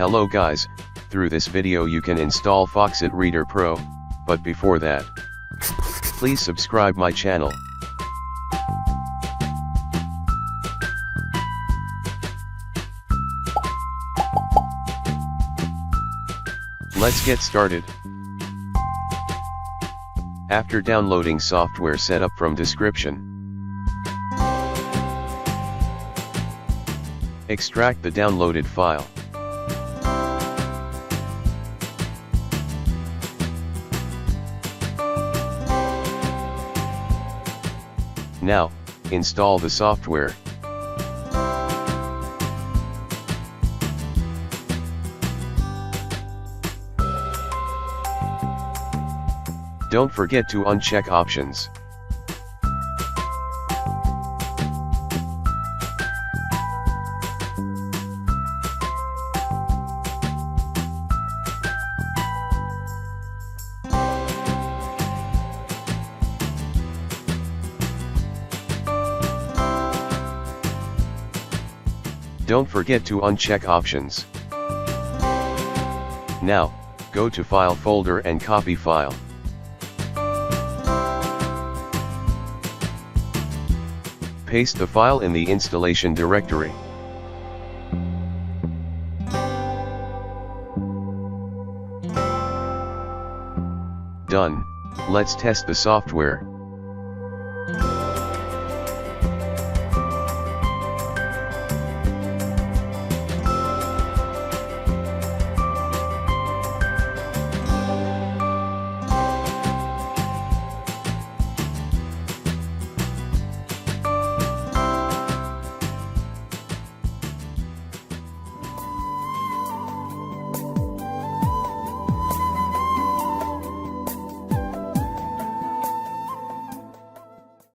Hello guys, through this video you can install Foxit Reader Pro, but before that, please subscribe my channel. Let's get started. After downloading software setup from description, extract the downloaded file. Now, install the software. Don't forget to uncheck options. Don't forget to uncheck options. Now, go to File folder and copy file. Paste the file in the installation directory. Done. Let's test the software.